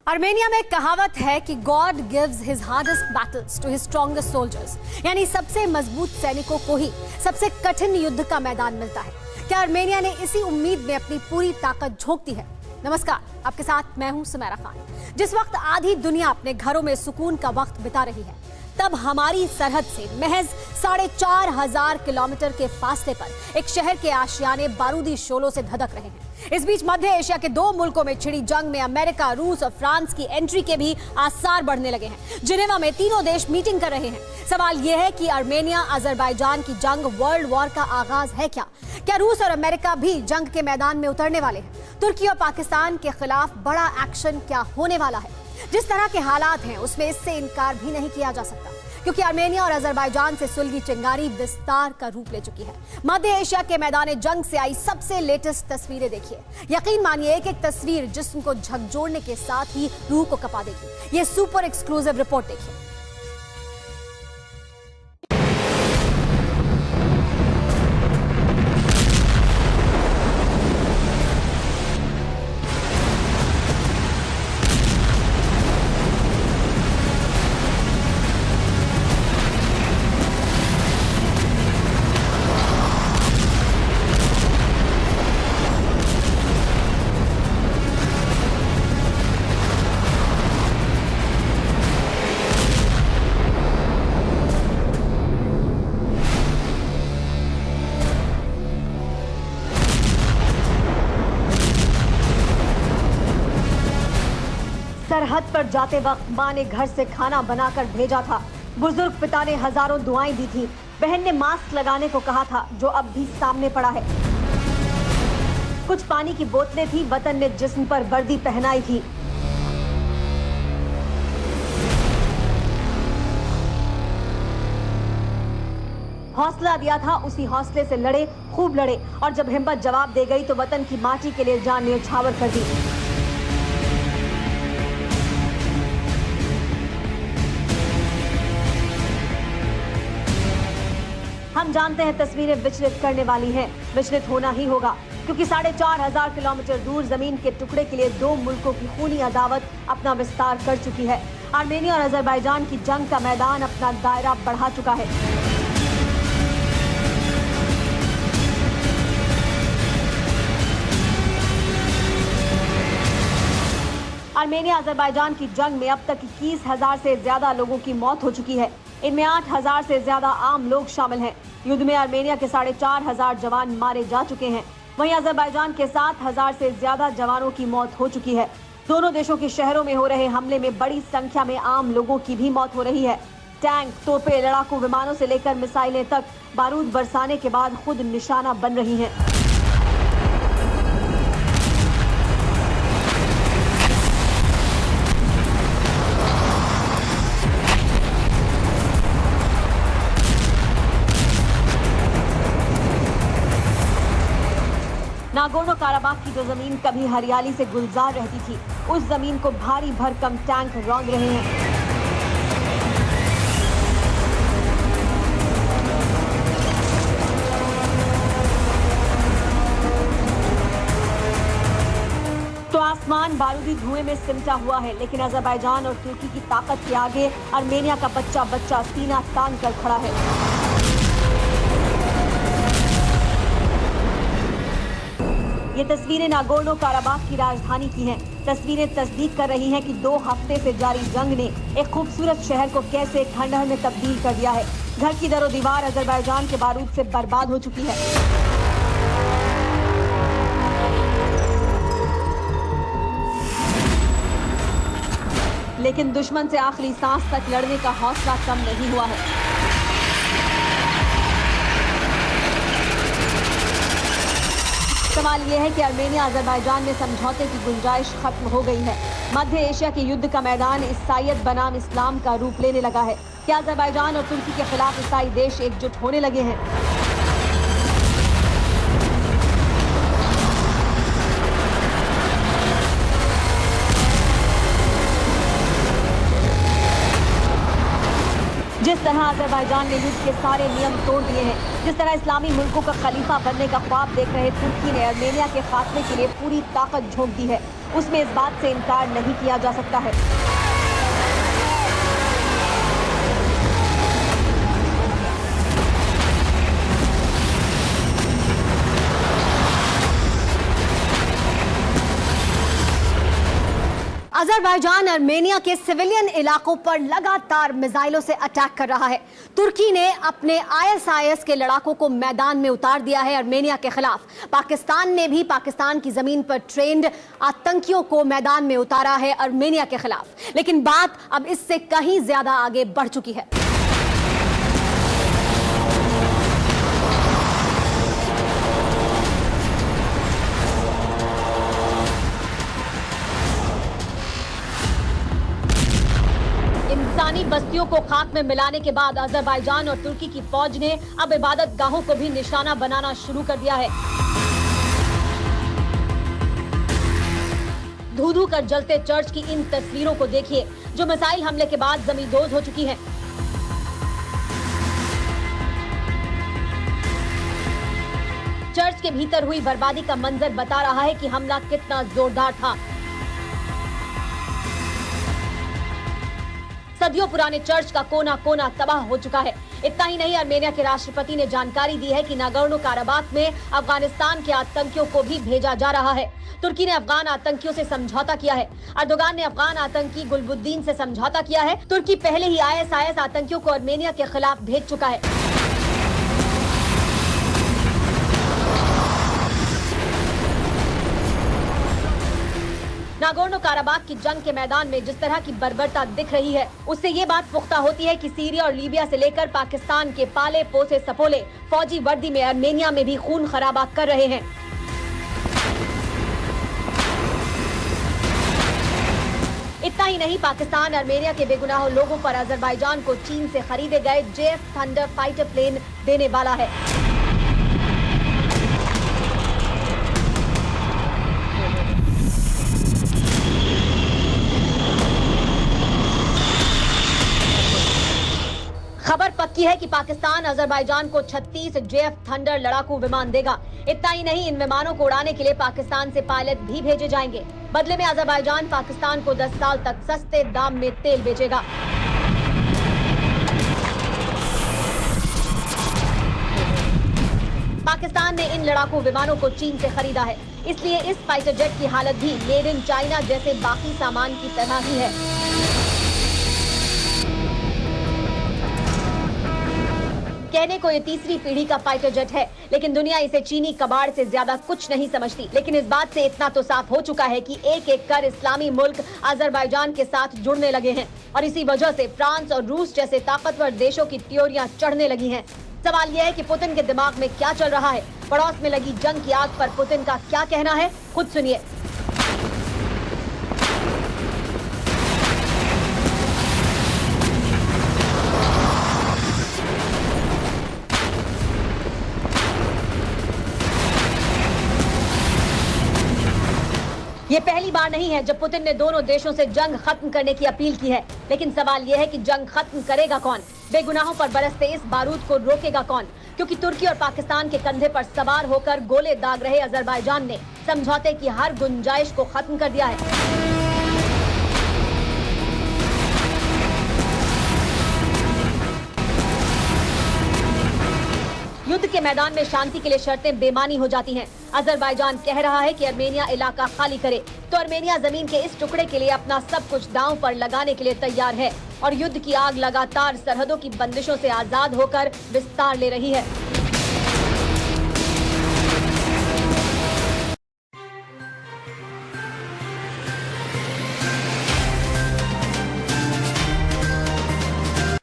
Armenia में एक कहावत है कि God gives his hardest battles to his strongest soldiers, यानी सबसे मजबूत सैनिकों को ही सबसे कठिन युद्ध का मैदान मिलता है। क्या आर्मेनिया ने इसी उम्मीद में अपनी पूरी ताकत झोंक दी है? नमस्कार, आपके साथ मैं हूं सुमेरा खान। जिस वक्त आधी दुनिया अपने घरों में सुकून का वक्त बिता रही है, तब हमारी सरहद से महज 4,500 किलोमीटर के फासले पर एक शहर के आशियाने बारूदी शोलों से धधक रहे हैं। इस बीच मध्य एशिया के दो मुल्कों में छिड़ी जंग में अमेरिका, रूस और फ्रांस की एंट्री के भी आसार बढ़ने लगे हैं। जिनेवा में तीनों देश मीटिंग कर रहे हैं। सवाल यह है कि आर्मेनिया अजरबैजान की जंग वर्ल्ड वॉर का आगाज है क्या? क्या रूस और अमेरिका भी जंग के मैदान में उतरने वाले हैं? तुर्की और पाकिस्तान के खिलाफ बड़ा एक्शन क्या होने वाला है? जिस तरह के हालात हैं उसमें इससे इनकार भी नहीं किया जा सकता, क्योंकि आर्मेनिया और अजरबैजान से सुलगी चिंगारी विस्तार का रूप ले चुकी है। मध्य एशिया के मैदान जंग से आई सबसे लेटेस्ट तस्वीरें देखिए। यकीन मानिए एक एक तस्वीर जिस्म को झकझोरने के साथ ही रूह को कपा देगी। ये सुपर एक्सक्लूसिव रिपोर्ट देखिए। सरहद पर जाते वक्त मां ने घर से खाना बनाकर भेजा था। बुजुर्ग पिता ने हजारों दुआएं दी थी। बहन ने मास्क लगाने को कहा था, जो अब भी सामने पड़ा है। कुछ पानी की बोतलें थी। वतन ने जिस्म पर वर्दी पहनाई थी। हौसला दिया था, उसी हौसले से लड़े, खूब लड़े, और जब हिम्मत जवाब दे गई तो वतन की माटी के लिए जान न्यौछावर कर दी। हम जानते हैं तस्वीरें विचलित करने वाली हैं। विचलित होना ही होगा, क्योंकि 4,500 किलोमीटर दूर जमीन के टुकड़े के लिए दो मुल्कों की खूनी अदावत अपना विस्तार कर चुकी है। आर्मेनिया और अजरबैजान की जंग का मैदान अपना दायरा बढ़ा चुका है। आर्मेनिया अजरबैजान की जंग में अब तक 21,000 से ज्यादा लोगों की मौत हो चुकी है। इनमें 8,000 से ज्यादा आम लोग शामिल हैं। युद्ध में आर्मेनिया के 4,500 जवान मारे जा चुके हैं। वहीं अजरबैजान के 7,000 से ज्यादा जवानों की मौत हो चुकी है। दोनों देशों के शहरों में हो रहे हमले में बड़ी संख्या में आम लोगों की भी मौत हो रही है। टैंक, तोपें, लड़ाकू विमानों से लेकर मिसाइलें तक बारूद बरसाने के बाद खुद निशाना बन रही हैं। नागोर्नो काराबाख की जो जमीन कभी हरियाली से गुलजार रहती थी, उस जमीन को भारी भरकम टैंक रौंद रहे हैं। तो आसमान बारूदी धुएं में सिमटा हुआ है, लेकिन अजरबैजान और तुर्की की ताकत के आगे आर्मेनिया का बच्चा बच्चा सीना तान कर खड़ा है। ये तस्वीरें नागोर्नो काराबाख की राजधानी की हैं। तस्वीरें तस्दीक कर रही हैं कि 2 हफ्ते से जारी जंग ने एक खूबसूरत शहर को कैसे खंडहर में तब्दील कर दिया है। घर की दरो दीवार अजरबैजान के बारूद से बर्बाद हो चुकी है। लेकिन दुश्मन से आखिरी सांस तक लड़ने का हौसला कम नहीं हुआ है। सवाल यह है कि आर्मेनिया अजरबैजान में समझौते की गुंजाइश खत्म हो गई है। मध्य एशिया के युद्ध का मैदान ईसाईयत बनाम इस्लाम का रूप लेने लगा है। क्या अजरबैजान और तुर्की के खिलाफ ईसाई देश एकजुट होने लगे हैं? जिस तरह अजरबैजान ने युद्ध के सारे नियम तोड़ दिए हैं, जिस तरह इस्लामी मुल्कों का खलीफा बनने का ख्वाब देख रहे तुर्की ने आर्मेनिया के खात्मे के लिए पूरी ताकत झोंक दी है। उसमें इस बात से इनकार नहीं किया जा सकता है। अजरबैजान आर्मेनिया के सिविलियन इलाकों पर लगातार मिसाइलों से अटैक कर रहा है। तुर्की ने अपने आईएसआईएस के लड़ाकों को मैदान में उतार दिया है आर्मेनिया के खिलाफ। पाकिस्तान ने भी पाकिस्तान की जमीन पर ट्रेंड आतंकियों को मैदान में उतारा है आर्मेनिया के खिलाफ। लेकिन बात अब इससे कहीं ज्यादा आगे बढ़ चुकी है। इंसानी बस्तियों को खाक में मिलाने के बाद अजरबैजान और तुर्की की फौज ने अब इबादत गाहों को भी निशाना बनाना शुरू कर दिया है। धू-धू कर जलते चर्च की इन तस्वीरों को देखिए, जो मिसाइल हमले के बाद जमींदोज हो चुकी है। चर्च के भीतर हुई बर्बादी का मंजर बता रहा है कि हमला कितना जोरदार था। सदियों पुराने चर्च का कोना कोना तबाह हो चुका है। इतना ही नहीं, आर्मेनिया के राष्ट्रपति ने जानकारी दी है कि नागोर्नो काराबाख में अफगानिस्तान के आतंकियों को भी भेजा जा रहा है। तुर्की ने अफगान आतंकियों से समझौता किया है। अर्दोगान ने अफगान आतंकी गुलबुद्दीन से समझौता किया है। तुर्की पहले ही आईएसआईएस आतंकियों को आर्मेनिया के खिलाफ भेज चुका है। नागोर्नो काराबाख की जंग के मैदान में जिस तरह की बर्बरता दिख रही है, उससे ये बात पुख्ता होती है कि सीरिया और लीबिया से लेकर पाकिस्तान के पाले पोसे सपोले फौजी वर्दी में आर्मेनिया में भी खून खराबा कर रहे हैं। इतना ही नहीं, पाकिस्तान आर्मेनिया के बेगुनाह लोगों पर अजरबैजान को चीन से खरीदे गए जेएफ थंडर फाइटर प्लेन देने वाला है। खबर पक्की है कि पाकिस्तान अजरबैजान को 36 जेएफ थंडर लड़ाकू विमान देगा। इतना ही नहीं, इन विमानों को उड़ाने के लिए पाकिस्तान से पायलट भी भेजे जाएंगे। बदले में अजरबैजान पाकिस्तान को 10 साल तक सस्ते दाम में तेल बेचेगा। पाकिस्तान ने इन लड़ाकू विमानों को चीन से खरीदा है, इसलिए इस फाइटर जेट की हालत भी मेड इन चाइना जैसे बाकी सामान की तरह ही है। कहने को ये तीसरी पीढ़ी का फाइटर जेट है, लेकिन दुनिया इसे चीनी कबाड़ से ज्यादा कुछ नहीं समझती। लेकिन इस बात से इतना तो साफ हो चुका है कि एक एक कर इस्लामी मुल्क अजरबैजान के साथ जुड़ने लगे हैं और इसी वजह से फ्रांस और रूस जैसे ताकतवर देशों की त्योरियां चढ़ने लगी हैं। सवाल यह है कि पुतिन के दिमाग में क्या चल रहा है। पड़ोस में लगी जंग की आग पर पुतिन का क्या कहना है, खुद सुनिए। ये पहली बार नहीं है जब पुतिन ने दोनों देशों से जंग खत्म करने की अपील की है, लेकिन सवाल यह है कि जंग खत्म करेगा कौन? बेगुनाहों पर बरसते इस बारूद को रोकेगा कौन? क्योंकि तुर्की और पाकिस्तान के कंधे पर सवार होकर गोले दाग रहे अजरबैजान ने समझौते की हर गुंजाइश को खत्म कर दिया है। युद्ध के मैदान में शांति के लिए शर्तें बेमानी हो जाती हैं। अजरबैजान कह रहा है कि आर्मेनिया इलाका खाली करे, तो आर्मेनिया जमीन के इस टुकड़े के लिए अपना सब कुछ दांव पर लगाने के लिए तैयार है और युद्ध की आग लगातार सरहदों की बंदिशों से आजाद होकर विस्तार ले रही है।